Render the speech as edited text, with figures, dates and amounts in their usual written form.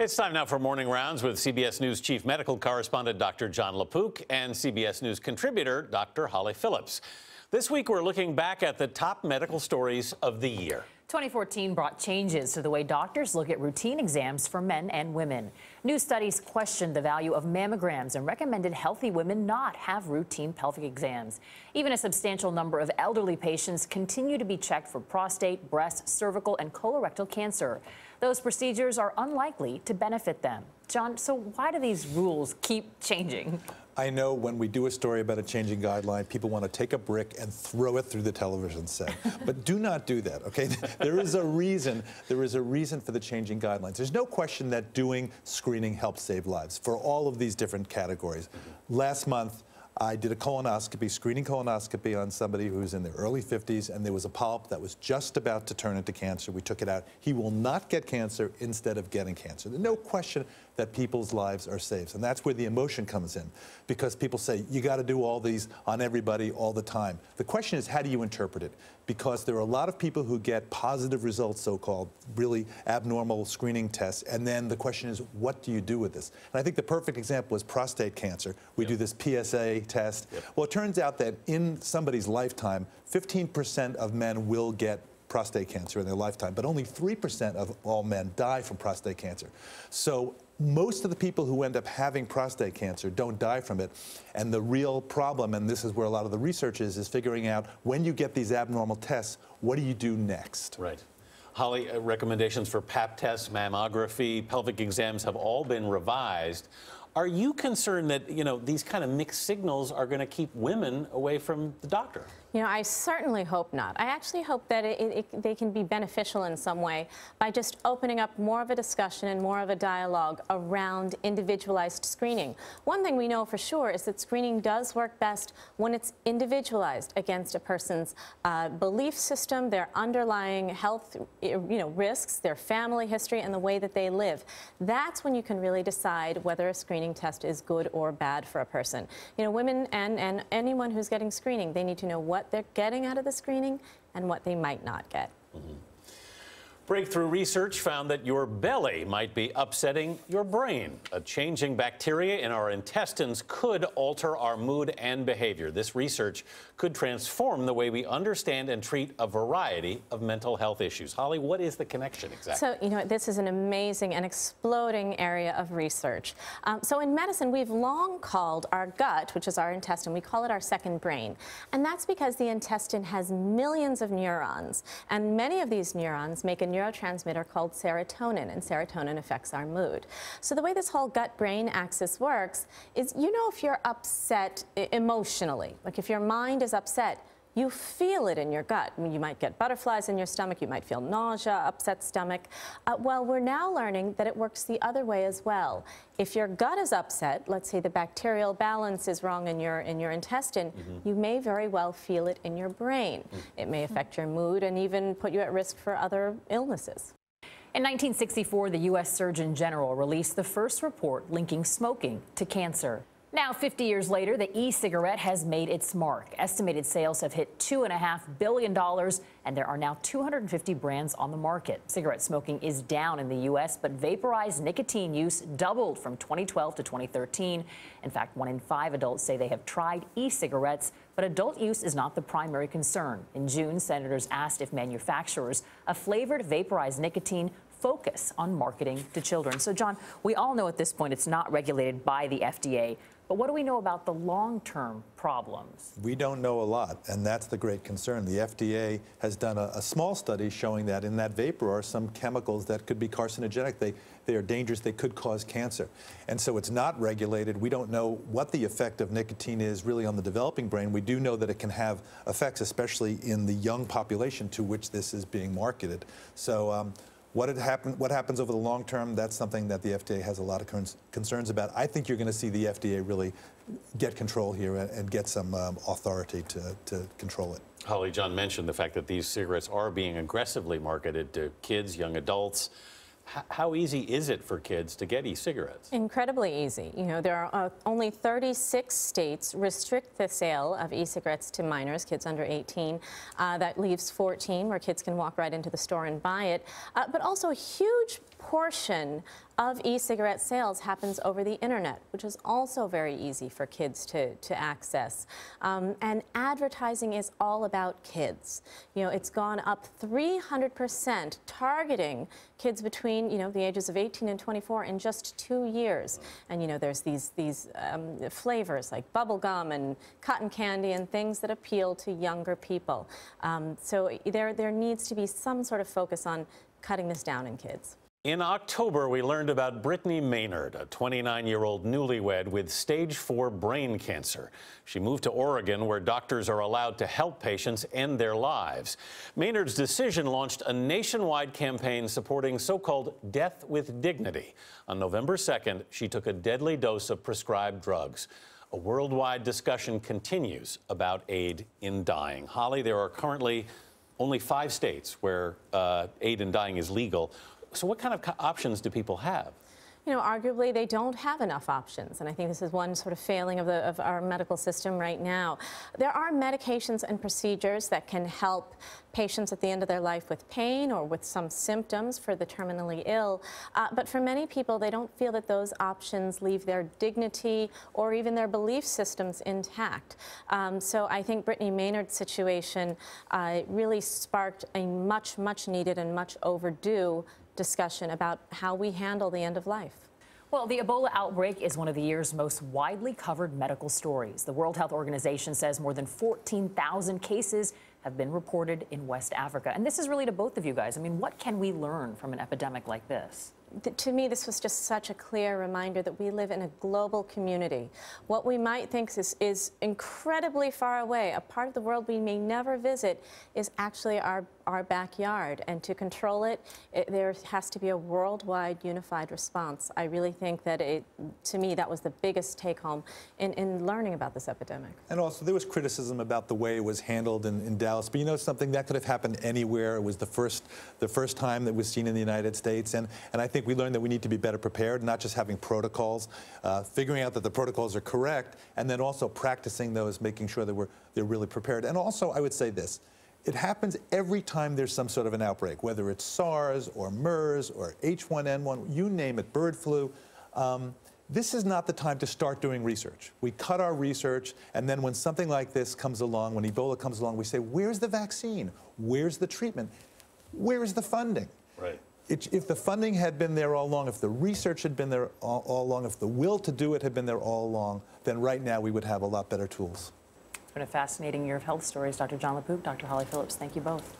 It's time now for Morning Rounds with CBS News Chief Medical Correspondent Dr. Jon LaPook and CBS News contributor Dr. Holly Phillips. This week, we're looking back at the top medical stories of the year. 2014 brought changes to the way doctors look at routine exams for men and women. New studies questioned the value of mammograms and recommended healthy women not have routine pelvic exams. Even a substantial number of elderly patients continue to be checked for prostate, breast, cervical, and colorectal cancer. Those procedures are unlikely to benefit them. John, so why do these rules keep changing? I know when we do a story about a changing guideline, people want to take a brick and throw it through the television set. But do not do that, okay? There is a reason for the changing guidelines. There's no question that doing screening helps save lives for all of these different categories. Last month, I did a colonoscopy, screening colonoscopy on somebody who was in their early 50s, and there was a polyp that was just about to turn into cancer. We took it out. He will not get cancer instead of getting cancer. There's no question that people's lives are saved. And that's where the emotion comes in, because people say, you got to do all these on everybody all the time. The question is, how do you interpret it? Because there are a lot of people who get positive results, so-called really abnormal screening tests, and then the question is, what do you do with this? And I think the perfect example is prostate cancer. We do this PSA test. Well, it turns out that in somebody's lifetime, 15% of men will get prostate cancer in their lifetime, but only 3% of all men die from prostate cancer. So most of the people who end up having prostate cancer don't die from it. And the real problem, and this is where a lot of the research is figuring out when you get these abnormal tests, what do you do next? Right. Holly, recommendations for Pap tests, mammography, pelvic exams have all been revised. Are you concerned that, these kind of mixed signals are going to keep women away from the doctor? I certainly hope not. I actually hope that they can be beneficial in some way by just opening up more of a discussion and more of a dialogue around individualized screening. One thing we know for sure is that screening does work best when it's individualized against a person's belief system, their underlying health risks, their family history, and the way that they live. That's when you can really decide whether a screening test is good or bad for a person. Women and anyone who's getting screening, they need to know what they're getting out of the screening and what they might not get. Breakthrough research found that your belly might be upsetting your brain. A changing bacteria in our intestines could alter our mood and behavior. This research could transform the way we understand and treat a variety of mental health issues. Holly, what is the connection exactly? So, this is an amazing and exploding area of research. So in medicine, we've long called our gut, which is our intestine, we call it our second brain. And that's because the intestine has millions of neurons. And many of these neurons make a neurotransmitter called serotonin, and serotonin affects our mood. So the way this whole gut-brain axis works is, if you're upset emotionally, like if your mind is upset, you feel it in your gut. I mean, you might get butterflies in your stomach, you might feel nausea, upset stomach. Well, we're now learning that it works the other way as well. If your gut is upset, let's say the bacterial balance is wrong in your intestine, you may very well feel it in your brain. It may affect your mood and even put you at risk for other illnesses. In 1964, the U.S. Surgeon General released the first report linking smoking to cancer. Now, 50 years later, the e-cigarette has made its mark. Estimated sales have hit $2.5 billion, and there are now 250 brands on the market. Cigarette smoking is down in the U.S., but vaporized nicotine use doubled from 2012 to 2013. In fact, 1 in 5 adults say they have tried e-cigarettes, but adult use is not the primary concern. In June, senators asked if manufacturers of flavored vaporized nicotine focus on marketing to children. So, John, we all know at this point it's not regulated by the FDA. But what do we know about the long-term problems? We don't know a lot, and that's the great concern. The FDA has done a small study showing that in that vapor are some chemicals that could be carcinogenic. They are dangerous. They could cause cancer. And so it's not regulated. We don't know what the effect of nicotine is really on the developing brain. We do know that it can have effects, especially in the young population to which this is being marketed. So what happens over the long term, that's something that the FDA has a lot of concerns about. I think you're going to see the FDA really get control here and get some authority to control it. Holly, John mentioned the fact that these cigarettes are being aggressively marketed to kids, young adults. How easy is it for kids to get e-cigarettes? Incredibly easy. There are only 36 states restrict the sale of e-cigarettes to minors, kids under 18. That leaves 14 where kids can walk right into the store and buy it. But also a huge portion of e-cigarette sales happens over the internet, which is also very easy for kids to access. And advertising is all about kids. You know, it's gone up 300%, targeting kids between, you know, the ages of 18 and 24 in just 2 years. And, you know, there's these flavors like bubble gum and cotton candy and things that appeal to younger people. So there needs to be some sort of focus on cutting this down in kids. In October, we learned about Brittany Maynard, a 29-year-old newlywed with stage 4 brain cancer. She moved to Oregon, where doctors are allowed to help patients end their lives. Maynard's decision launched a nationwide campaign supporting so-called death with dignity. On November 2nd, she took a deadly dose of prescribed drugs. A worldwide discussion continues about aid in dying. Holly, there are currently only 5 states where aid in dying is legal. So what kind of options do people have? You know, arguably they don't have enough options, and I think this is one sort of failing of our medical system right now. There are medications and procedures that can help patients at the end of their life with pain or with some symptoms for the terminally ill, but for many people they don't feel that those options leave their dignity or even their belief systems intact. So I think Brittany Maynard's situation really sparked a much needed and much overdue discussion about how we handle the end of life. Well, the Ebola outbreak is one of the year's most widely covered medical stories. The World Health Organization says more than 14,000 cases have been reported in West Africa. And this is really to both of you guys. I mean, what can we learn from an epidemic like this? To me, this was just such a clear reminder that we live in a global community. What we might think is incredibly far away, a part of the world we may never visit, is actually our backyard. And to control it, there has to be a worldwide unified response. I really think that to me, that was the biggest take-home in learning about this epidemic. And also, there was criticism about the way it was handled in Dallas. But you know something, that could have happened anywhere. It was the first time that was seen in the United States. And I think we learned that we need to be better prepared, not just having protocols, figuring out that the protocols are correct, and then also practicing those, making sure that they're really prepared. And also, I would say this. It happens every time there's some sort of an outbreak, whether it's SARS or MERS or H1N1, you name it, bird flu. This is not the time to start doing research. We cut our research, and then when something like this comes along, when Ebola comes along, we say, where's the vaccine? Where's the treatment? Where is the funding? Right. If the funding had been there all along, if the research had been there all along, if the will to do it had been there all along, then right now we would have a lot better tools. It's been a fascinating year of health stories. Dr. Jon LaPook, Dr. Holly Phillips, thank you both.